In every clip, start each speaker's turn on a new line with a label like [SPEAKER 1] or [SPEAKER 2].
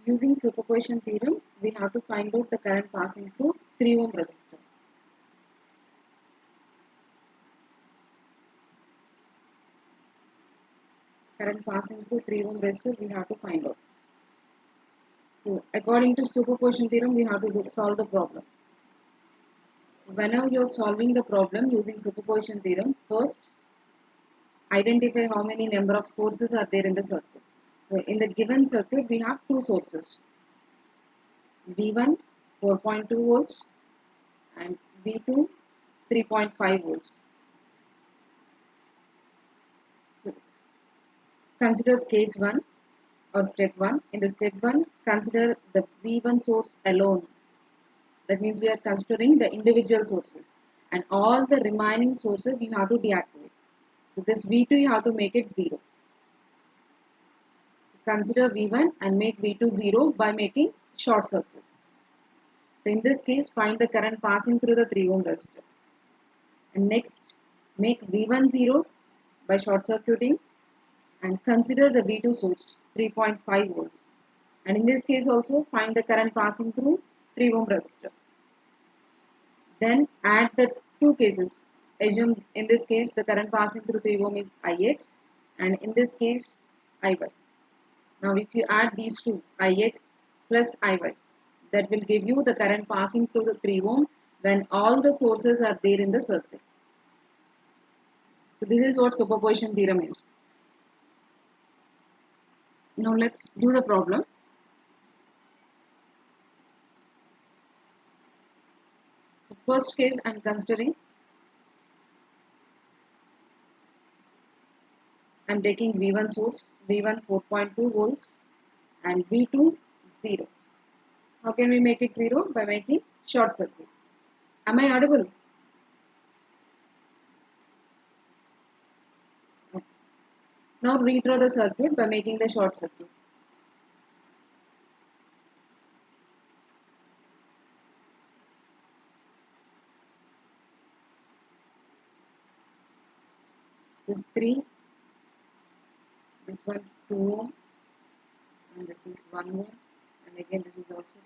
[SPEAKER 1] Using superposition theorem, we have to find out the current passing through 3 ohm resistor. Current passing through 3 ohm resistor we have to find out. So according to superposition theorem, we have to solve the problem. So whenever you are solving the problem using superposition theorem, first identify how many number of sources are there in the circuit. So in the given circuit, we have two sources. V1 4.2 volts and V2 3.5 volts. So consider case 1 or step 1. In the step 1, consider the V1 source alone. That means we are considering the individual sources, and all the remaining sources you have to deactivate. So this V2 you have to make it 0. Consider V1 and make V2 0 by making short circuit. So in this case, find the current passing through the 3 ohm resistor. And next, make V1 0 by short circuiting and consider the V2 source 3.5 volts. And in this case also, find the current passing through 3 ohm resistor. Then add the two cases. Assume in this case the current passing through 3 ohm is Ix, and in this case Iy. Now if you add these two, Ix plus Iy, that will give you the current passing through the 3 ohm when all the sources are there in the circuit. So this is what superposition theorem is. Now let's do the problem. So first case I am considering, I am taking V1 source, V1 4.2 volts and V2 0. How can we make it 0? By making short circuit. Am I audible? Okay. Now redraw the circuit by making the short circuit. This is 3, this one 2 ohm, and this is 1 ohm, and again this is also 2.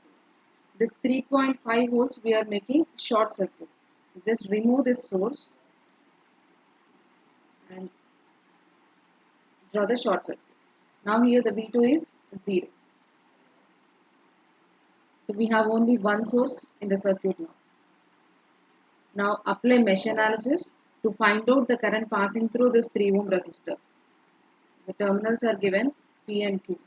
[SPEAKER 1] This 3.5 volts we are making short circuit. So just remove this source and draw the short circuit. Now here the V2 is 0. So we have only one source in the circuit now. Now apply mesh analysis to find out the current passing through this 3 ohm resistor. The terminals are given P and Q.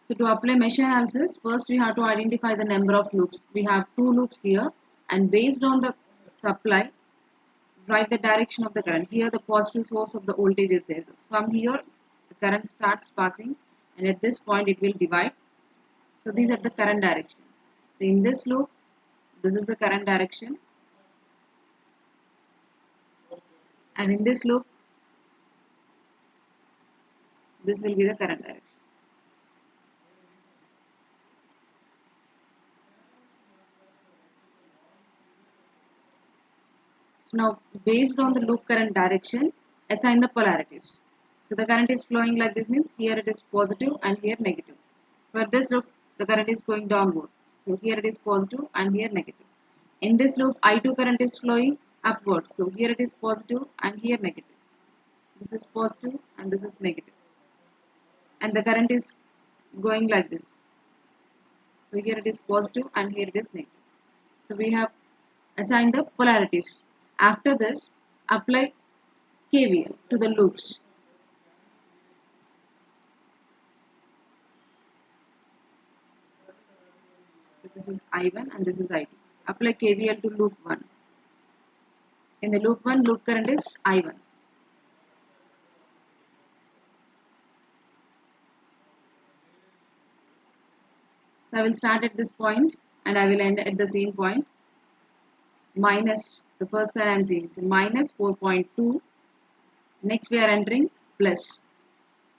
[SPEAKER 1] So to apply mesh analysis, first we have to identify the number of loops. We have 2 loops here, and based on the supply, write the direction of the current. Here the positive source of the voltage is there. From here the current starts passing, and at this point it will divide. So these are the current direction. So in this loop, this is the current direction, and in this loop, this will be the current direction. So now based on the loop current direction, assign the polarities. So the current is flowing like this, means here it is positive and here negative. For this loop, the current is going downward. So here it is positive and here negative. In this loop, I2 current is flowing upwards. So here it is positive and here negative. This is positive and this is negative. And the current is going like this. So here it is positive and here it is negative. So we have assigned the polarities. After this, apply KVL to the loops. So this is I1 and this is I2. Apply KVL to loop 1. In the loop 1, loop current is I1. So I will start at this point and I will end at the same point. Minus, the first side I am seeing, so minus 4.2. Next we are entering plus.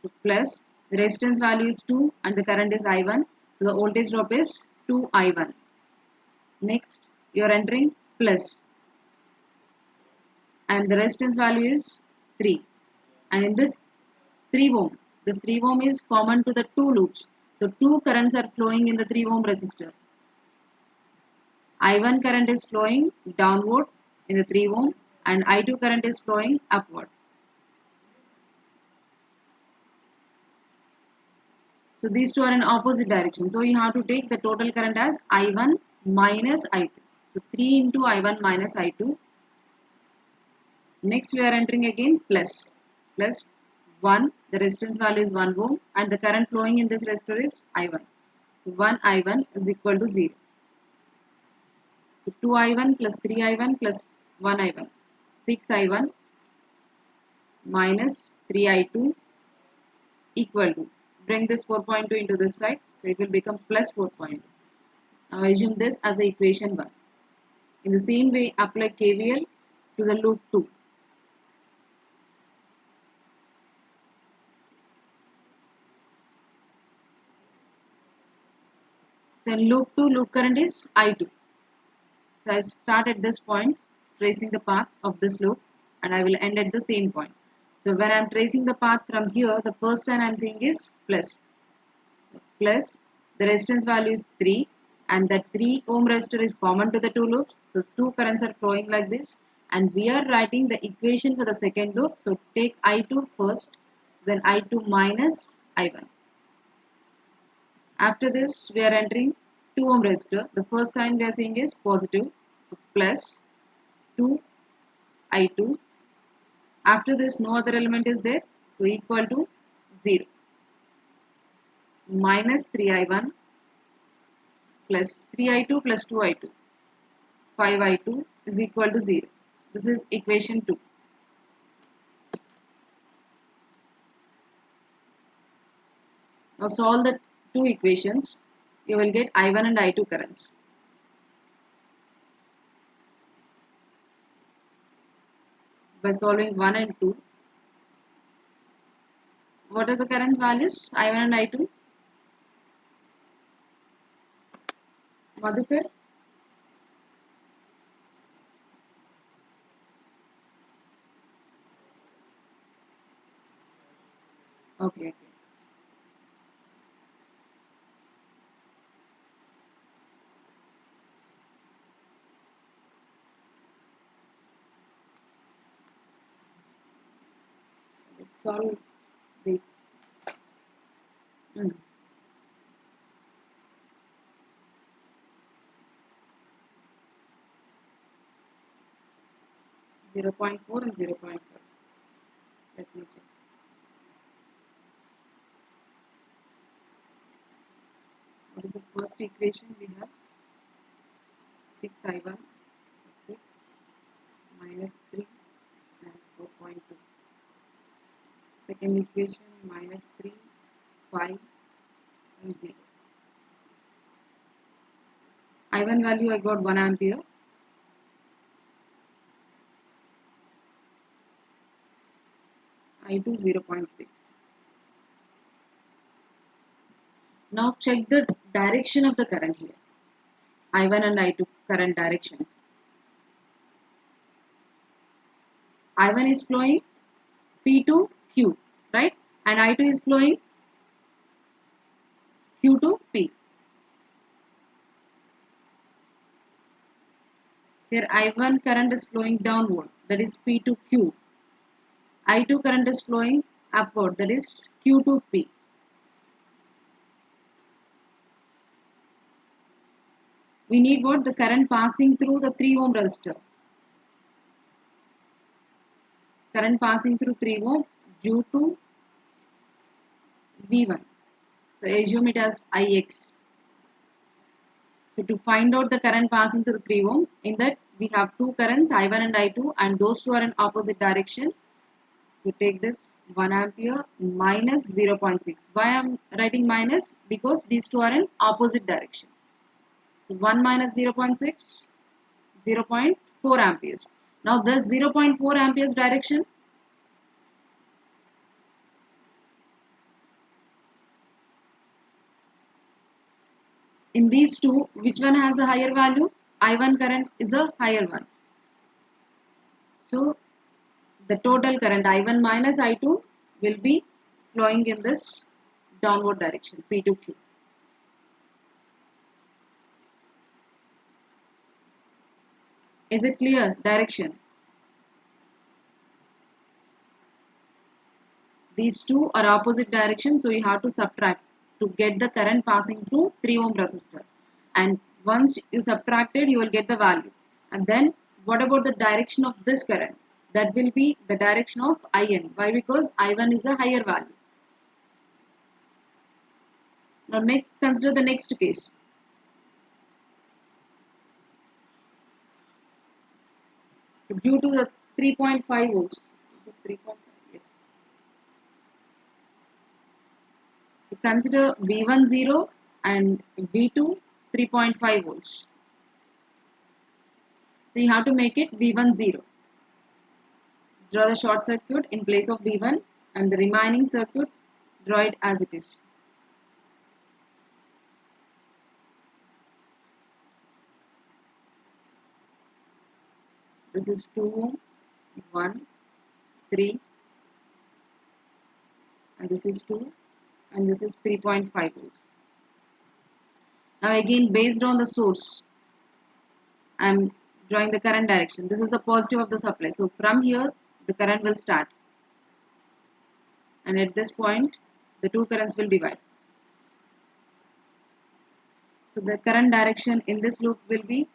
[SPEAKER 1] So plus, the resistance value is 2 and the current is I1. So the voltage drop is 2I1. Next you are entering plus and the resistance value is 3. And in this 3 ohm. This 3 ohm is common to the two loops. So 2 currents are flowing in the 3 ohm resistor. I1 current is flowing downward in the 3 ohm and I2 current is flowing upward. So these two are in opposite direction. So you have to take the total current as I1 minus I2. So 3 into I1 minus I2. Next we are entering again plus 1. The resistance value is 1 ohm and the current flowing in this resistor is I1. So 1 I1 is equal to 0. So 2 I1 plus 3 I1 plus 1 I1. 6 I1 minus 3 I2 equal to, bring this 4.2 into this side, so it will become plus 4.2. Now assume this as the equation 1. In the same way, apply KVL to the loop 2. So in loop 2, loop current is I2. So I start at this point, tracing the path of this loop, and I will end at the same point. So when I am tracing the path from here, the first sign I am seeing is plus. Plus, the resistance value is 3, and that 3 ohm resistor is common to the two loops. So two currents are flowing like this, and we are writing the equation for the second loop. So take I2 first, then I2 minus I1. After this, we are entering 2 ohm resistor. The first sign we are seeing is positive, so plus 2 I2. After this, no other element is there, so equal to 0. Minus 3 I1 plus 3 I2 plus 2 I2. 5 I2 is equal to 0. This is equation 2. Now solve the two equations. You will get I1 and I2 currents. By solving 1 and 2, what are the current values? I1 and I2. Madhukar? Okay. Let's solve the 0.4 and 0.5. Let me check. What is the first equation we have? 6 I1 6 minus 3 and 4.2. Second equation minus 3, 5 and 0. I1 value I got 1 ampere. I2 0.6. Now check the direction of the current here. I1 and I2 current directions. I1 is flowing P to Q, right? And I2 is flowing Q to P. Here I1 current is flowing downward, that is P to Q. I2 current is flowing upward, that is Q to P. We need what? The current passing through the 3 ohm resistor. Current passing through 3 ohm due to V1. So assume it as Ix. So to find out the current passing through 3 ohm, in that we have two currents I1 and I2 and those two are in opposite direction. So take this 1 ampere minus 0.6. Why I am writing minus? Because these two are in opposite direction. So 1 minus 0.6, 0.4 amperes. Now this 0.4 amperes direction, in these two, which one has a higher value? I1 current is the higher one. So the total current I1 minus I2 will be flowing in this downward direction, P to Q. Is it clear? Direction. These two are opposite directions, so you have to subtract to get the current passing through 3 ohm resistor. And once you subtracted, you will get the value. And then what about the direction of this current? That will be the direction of IN. Why? Because I1 is a higher value. Now consider the next case. So due to the 3.5 volts, 3.5, yes. So consider V1 0 and V2 3.5 volts. So you have to make it V1 0. Draw the short circuit in place of V1 and the remaining circuit draw it as it is. This is 2, 1, 3 and this is 2 and this is 3.5 volts. Now again based on the source I am drawing the current direction. This is the positive of the supply. So from here the current will start and at this point the two currents will divide. So the current direction in this loop will be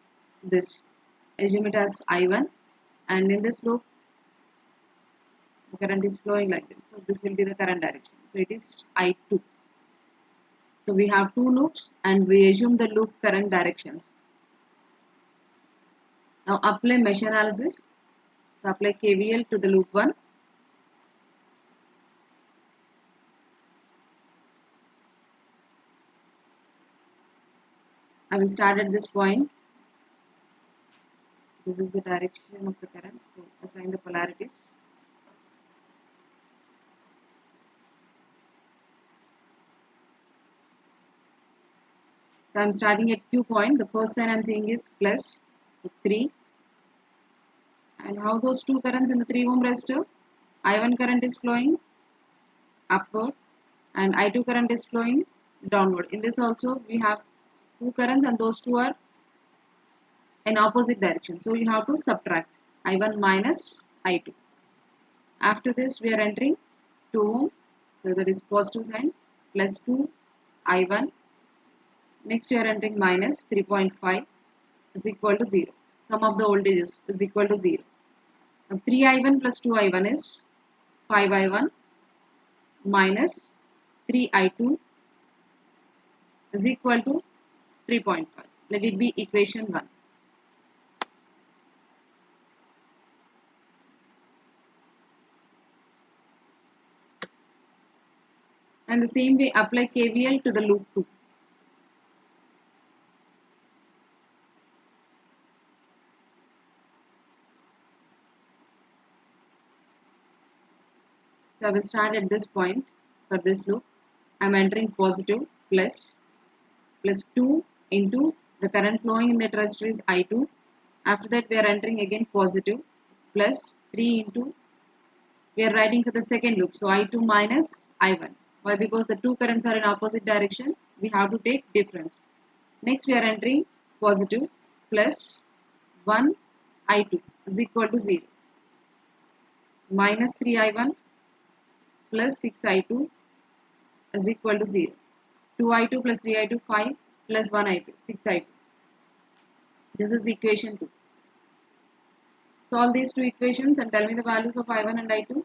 [SPEAKER 1] this. Assume it as I1 and in this loop the current is flowing like this. So this will be the current direction. So it is I2. So we have two loops and we assume the loop current directions. Now apply mesh analysis. So apply KVL to the loop 1. I will start at this point. This is the direction of the current. So assign the polarities. So I am starting at Q point. The first sign I am seeing is plus. So 3. And how those two currents in the 3 ohm resistor? I1 current is flowing upward and I2 current is flowing downward. In this also we have two currents and those two are in opposite direction. So you have to subtract I1 minus I2. After this we are entering 2 ohm. So that is positive sign plus 2 I1. Next we are entering minus 3.5 is equal to 0. Sum of the voltages is equal to 0. Now 3I1 plus 2I1 is 5I1 minus 3I2 is equal to 3.5. Let it be equation 1. And the same way apply KVL to the loop 2. So I will start at this point for this loop. I am entering positive plus 2 into the current flowing in that resistor is I2. After that we are entering again positive plus 3 into, we are writing for the second loop. So I2 minus I1. Why? Because the two currents are in opposite direction. We have to take difference. Next we are entering positive plus 1 I2 is equal to 0. Minus 3I1 plus 6I2 is equal to 0. 2I2 plus 3I2 5 plus 1I2 6I2. This is equation 2. Solve these two equations and tell me the values of I1 and I2.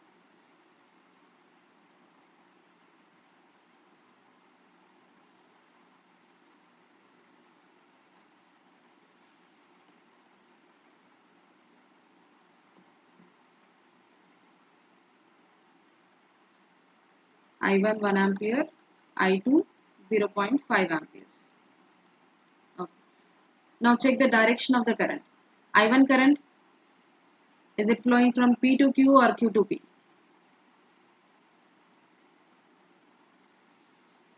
[SPEAKER 1] I1 1 ampere, I2 0.5 amperes. Okay. Now check the direction of the current. I1 current, is it flowing from P to Q or Q to P?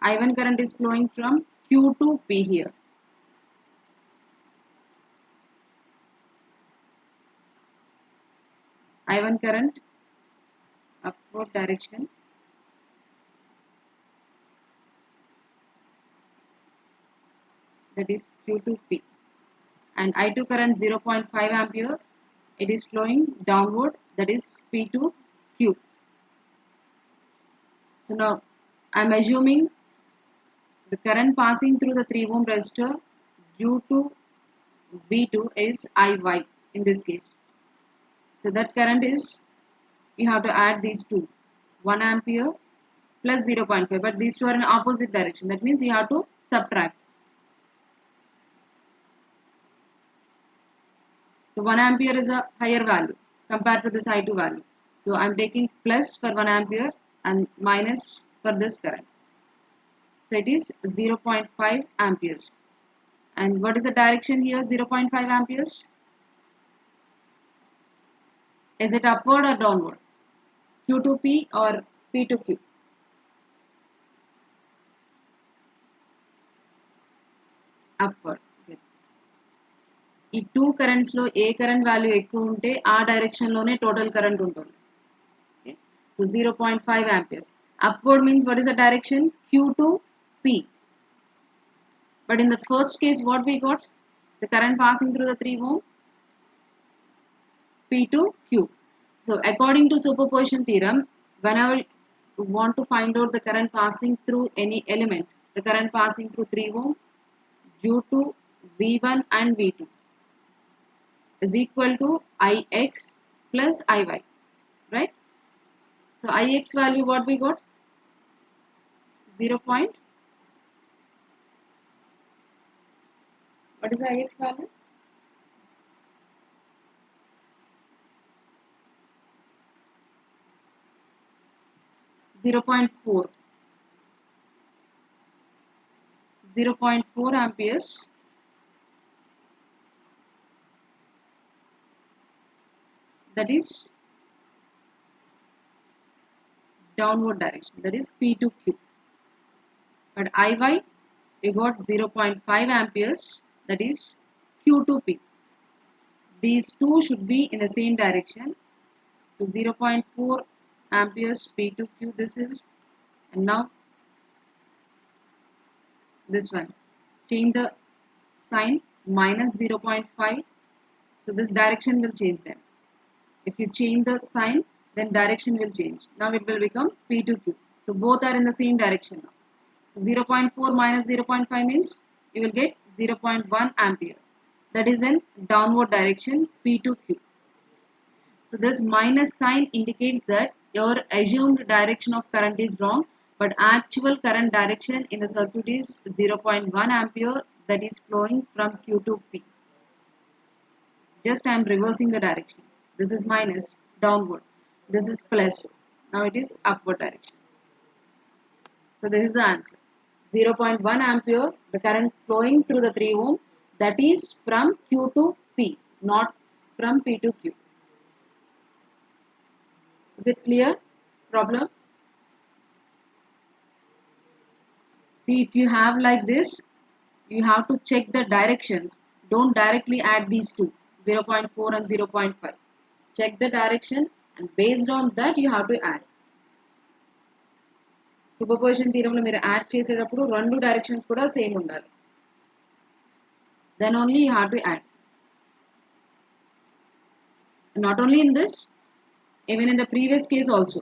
[SPEAKER 1] I1 current is flowing from Q to P here. I1 current upward direction that is Q2P, and I2 current 0.5 ampere, it is flowing downward, that is P2Q. So now I am assuming the current passing through the 3 ohm resistor due to B2 is IY in this case. So that current is, you have to add these two, 1 ampere plus 0.5, but these two are in opposite direction. That means you have to subtract. So 1 ampere is a higher value compared to this I2 value. So I am taking plus for 1 ampere and minus for this current. So it is 0.5 amperes. And what is the direction here? 0.5 amperes. Is it upward or downward? Q2P or P2Q? Upward. Okay. ఈ two currents లో ఏ current value ఎక్కువ ఉంటే ఆ direction లోనే total current ఉంటుంది. Okay. So 0.5 amperes. Upward means what is the direction? Q to P. But in the first case, what we got? The current passing through the 3 ohm, P to Q. So according to superposition theorem, whenever you want to find out the current passing through any element, the current passing through 3 ohm due to V1 and V2 is equal to Ix plus Iy, right? So Ix value what we got? 0. What is the Ix value? 0.4. 0.4 amperes. That is downward direction, that is P to Q. But Iy, you got 0.5 amperes, that is Q to P. These two should be in the same direction. So 0.4 amperes P to Q this is, and now this one. Change the sign, minus 0.5. So this direction will change then. If you change the sign, then direction will change. Now it will become P to Q. So both are in the same direction now. So 0.4 minus 0.5 means you will get 0.1 ampere. That is in downward direction P to Q. So this minus sign indicates that your assumed direction of current is wrong, but actual current direction in the circuit is 0.1 ampere, that is flowing from Q to P. Just I am reversing the direction. This is minus, downward. This is plus. Now it is upward direction. So this is the answer. 0.1 ampere, the current flowing through the 3 ohm, that is from Q to P, not from P to Q. Is it clear? Problem? See, if you have like this, you have to check the directions. Don't directly add these two, 0.4 and 0.5. Check the direction and based on that you have to add. Superposition theorem lo మీరు add చేసేటప్పుడు రెండు directions కూడా same ఉండాలి. Then only you have to add. Not only in this, even in the previous case also.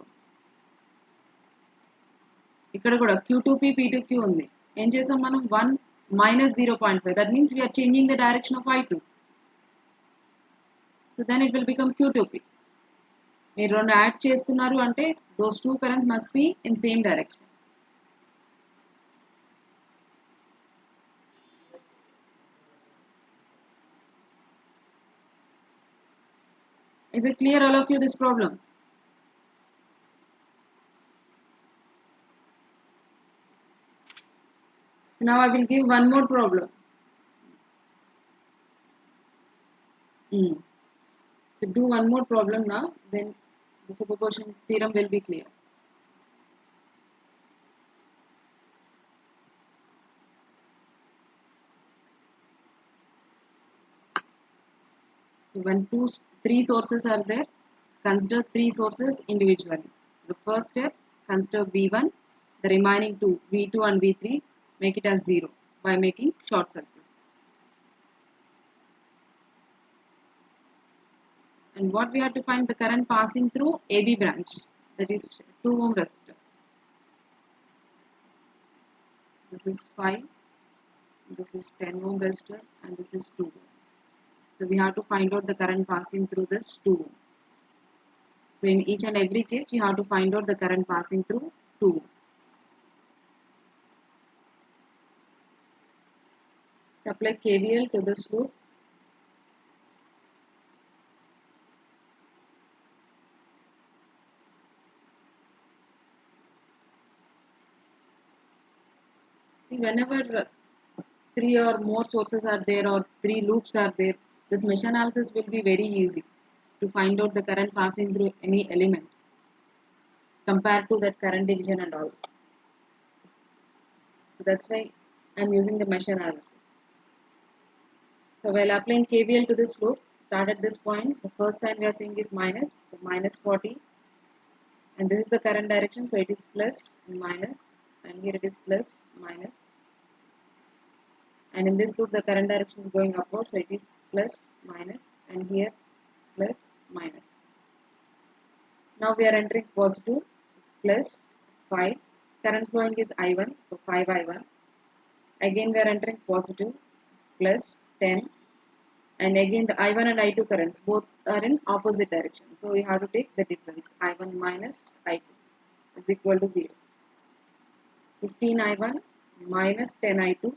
[SPEAKER 1] ఇక్కడ కూడా Q2P P2Q ఉంది. ఏం చేసాం మనం? 1 minus 0.5. That means we are changing the direction of I2. So then it will become Q2P. మీరు రెండు add చేస్తున్నారు అంటే those two currents must be in same direction. Is it clear all of you this problem? So now I will give one more problem. So do one more problem now, then the superposition theorem will be clear. So when three sources are there, consider three sources individually. The first step, consider V1, the remaining two, V2 and V3, make it as 0 by making short circuit. And what we have to find? The current passing through AB branch, that is 2 ohm resistor. This is 5, this is 10 ohm resistor, and this is 2 ohm. So we have to find out the current passing through this 2 ohm. So in each and every case, you have to find out the current passing through 2 ohm. So apply KVL to this loop. See, whenever 3 or more sources are there or 3 loops are there, this mesh analysis will be very easy to find out the current passing through any element compared to that current division and all. So that's why I'm using the mesh analysis. So while applying KVL to this loop, start at this point. The first sign we are seeing is minus, so minus 40. And this is the current direction, so it is plus and minus. And here it is plus, minus. And in this loop, the current direction is going upward, so it is plus, minus. And here, plus, minus. Now we are entering positive, plus 5. Current flowing is I1, so 5 I1. Again we are entering positive, plus 10. And again the I1 and I2 currents both are in opposite direction. So we have to take the difference. I1 minus I2 is equal to 0. 15 I1 minus 10 I2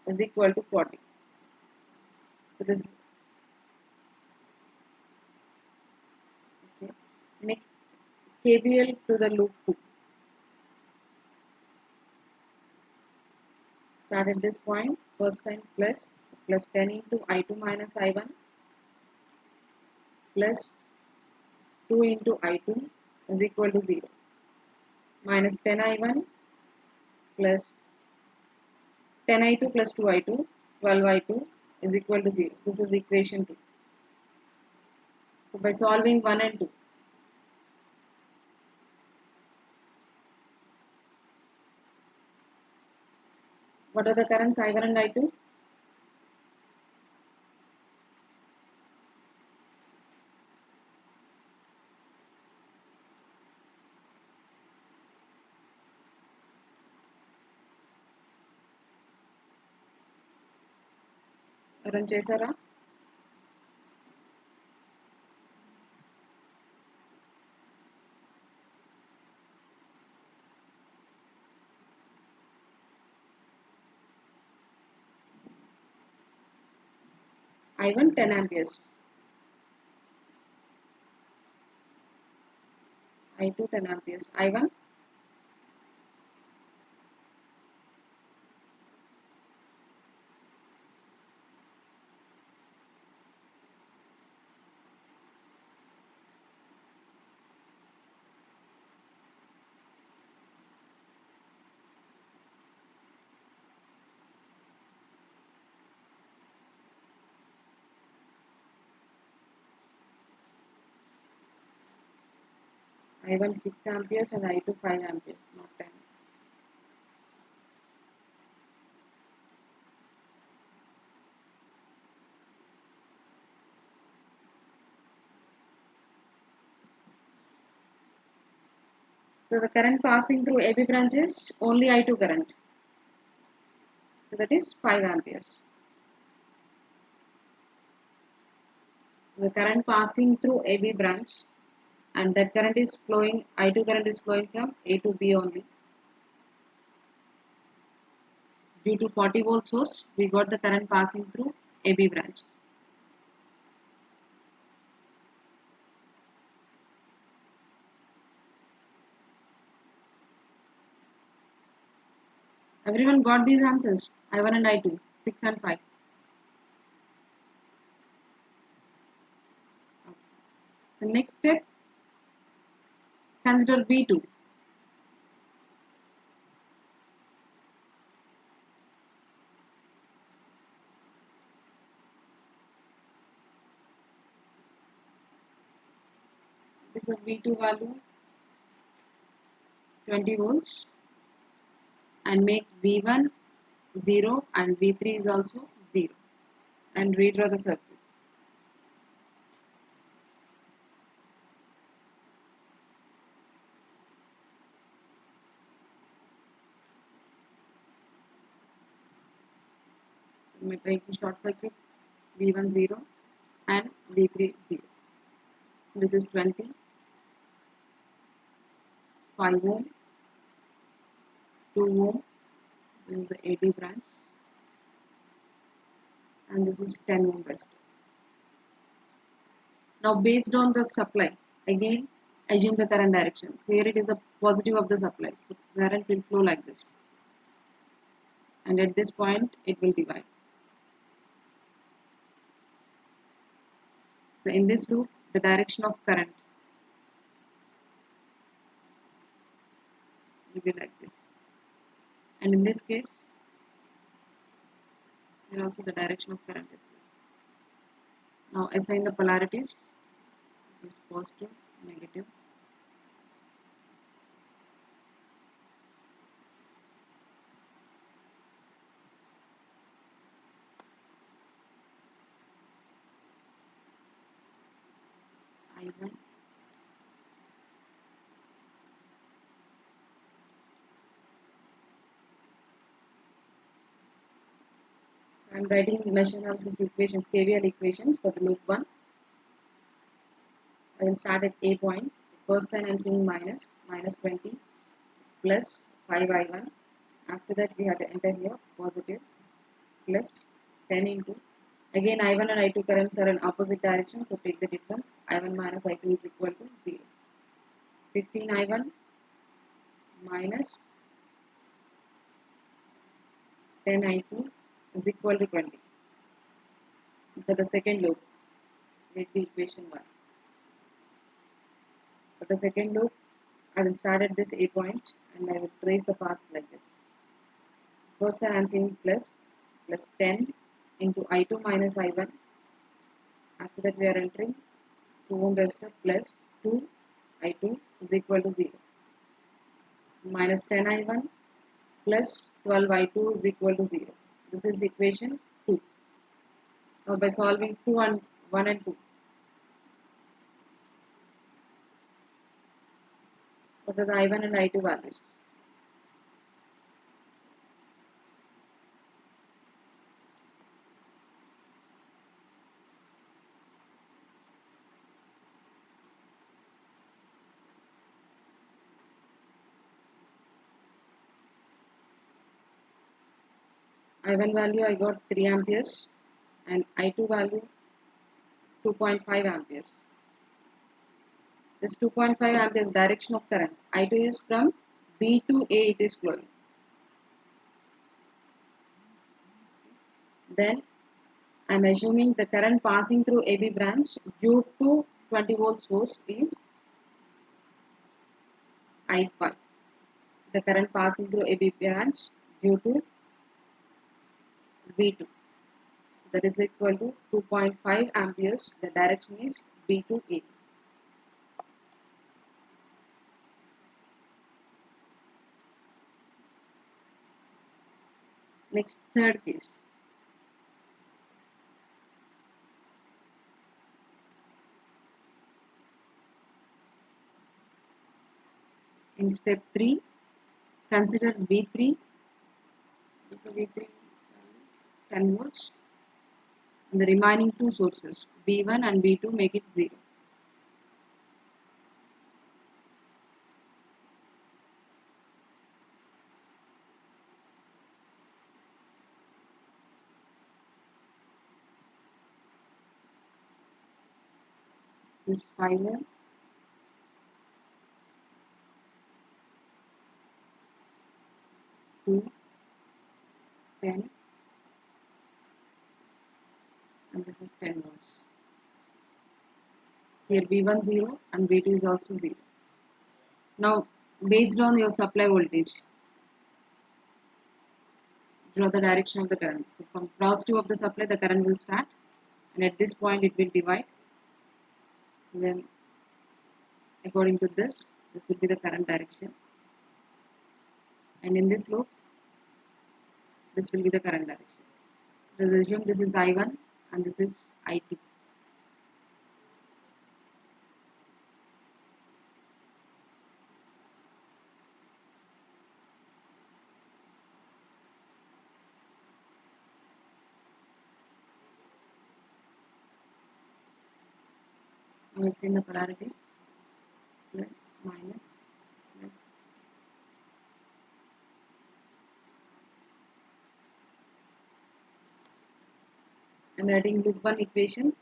[SPEAKER 1] is equal to 40. So this okay. Next, KVL to the loop 2. Start at this point. First sign plus 10 into I2 minus I1 plus 2 into I2 is equal to 0. Minus 10 I1 plus 10 I2 plus 2 I2, 12 I2 is equal to 0. This is equation 2. So by solving 1 and 2, what are the currents I1 and I2? Run chesara? I1 10 amperes, I2 10 amperes, I1 I1 6 amperes and I2 5 amperes, not 10. So the current passing through AB branch is only I2 current. So that is 5 amperes. The current passing through AB branch, and that current is flowing, I2 current is flowing from A to B only. Due to 40 volt source, we got the current passing through AB branch. Everyone got these answers? I1 and I2, 6 and 5. Okay. So next step, consider V2. This is the V2 value, 20 volts, and make V1 0 and V3 is also 0, and redraw the circuit. making short circuit, V1 0 and V3 0. This is 20, 5 ohm, 2 ohm, this is the AB branch, and this is 10 ohm resistor. Now based on the supply, again assume the current direction. So here it is the positive of the supply, so current will flow like this, and at this point it will divide. So in this loop, the direction of current will be like this, and in this case, here also the direction of current is this. Now assign the polarities. This is positive, negative. I1, I am writing mesh analysis equations, KVL equations for the loop 1. I will start at A point. First sign I am seeing minus 20 plus 5I1. After that we have to enter here positive plus 10 into. Again I1 and I2 currents are in opposite direction, so take the difference. I1 minus I2 is equal to 0. 15 I1 minus 10 I2 is equal to 20. For the second loop, let be equation 1. For the second loop, I will start at this A point and I will trace the path like this. First I am saying plus 10 into I2 minus I1. After that we are entering 2 ohm resistor plus 2 I2 is equal to 0. So minus 10 I1 plus 12 I2 is equal to 0. This is equation 2. Now by solving 2 and 1 and 2. What are the I1 and I2 values? I1 value I got 3 amperes and I2 value 2.5 amperes. This 2.5 amperes direction of current. I2 is from B to A it is flowing. Then I am assuming the current passing through AB branch due to 20 volt source is I5. The current passing through AB branch due to B2. So that is equal to 2.5 amperes. The direction is B to A. Next, third case. In step 3, consider V3. V3 10 volts. And the remaining two sources, V1 and V2, make it 0. This is 5 ohm, 2, 10, and this is 10 volts. Here V1 0 and V2 is also 0. Now, based on your supply voltage, draw the direction of the current. So from positive of the supply, the current will start, and at this point it will divide. So then, according to this will be the current direction, and in this loop, this will be the current direction. Let's assume this is I1 and this is I2. we'll see in the polarities, plus, minus, plus. I'm writing loop 1 equation.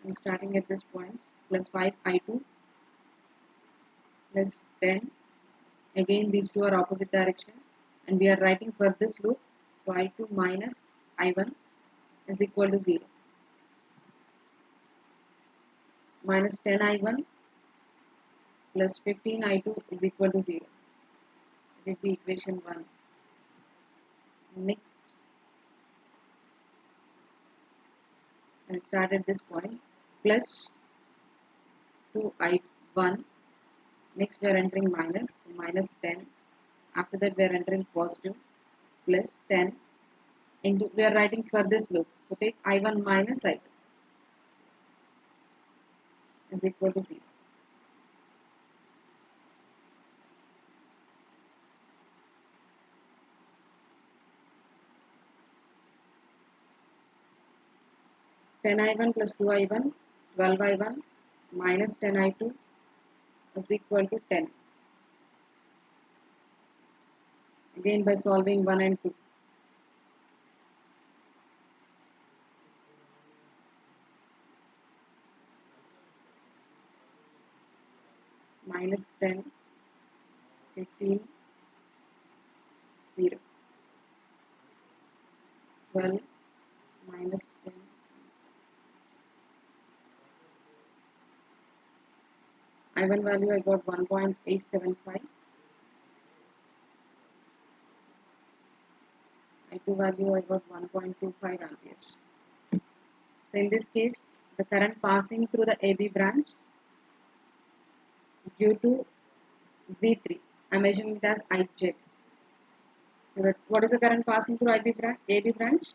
[SPEAKER 1] I'm starting at this point, plus 5i2 plus 10. Again, these two are opposite direction, and we are writing for this loop. So i2 minus i1 is equal to 0. Minus 10i1 plus 15i2 is equal to 0. It will be equation 1. Next, I'll start at this point, plus 2i1. Next we are entering minus, so minus 10. After that we are entering positive, plus 10 into, we are writing for this loop. So take i1 minus i2 is equal to 0. Ten i1 plus 2i1, 12i1 minus 10i2 is equal to 10. Again by solving 1 and 2. Minus 10, 15, 0. 12 minus 10. I1 value I got 1.875. I2 value I got 1.25 amperes. So in this case, the current passing through the AB branch due to V3, I am measuring it as IJ. So that what is the current passing through AB branch?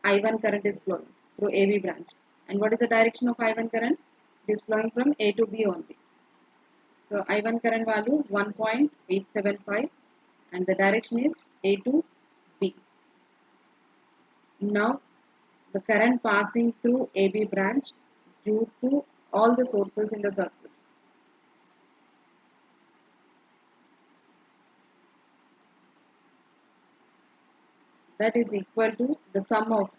[SPEAKER 1] I1 current is flowing through AB branch. And what is the direction of I1 current? It is flowing from A to B only. So I1 current value 1.875 and the direction is A to B. Now the current passing through AB branch due to all the sources in the circuit. That is equal to the sum of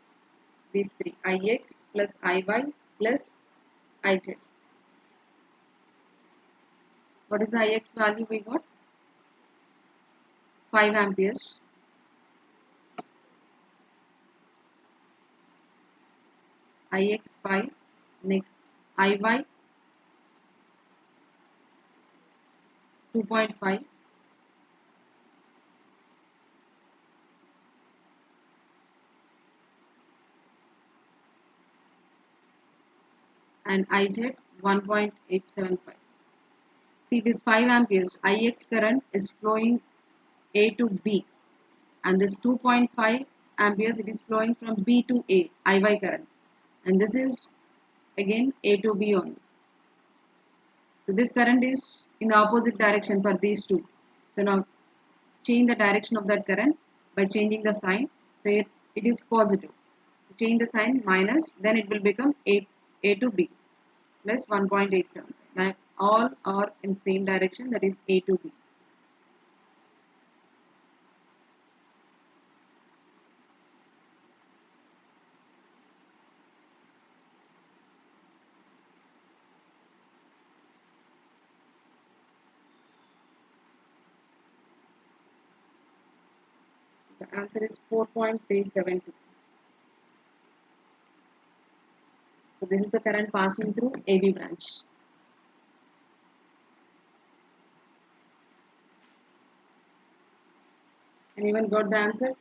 [SPEAKER 1] these three, Ix plus Iy plus Iz. What is the Ix value we got? 5 amperes. Ix 5. Next Iy 2.5. And Iz 1.875. See this 5 amperes Ix current is flowing A to B, and this 2.5 amperes it is flowing from B to A, Iy current, and this is again A to B only. So this current is in the opposite direction for these two. So now change the direction of that current by changing the sign. So it is positive. So change the sign minus, then it will become A to B plus 1.87. Now all are in same direction, that is A to B. The answer is 4.372. So this is the current passing through AB branch. Anyone got the answer?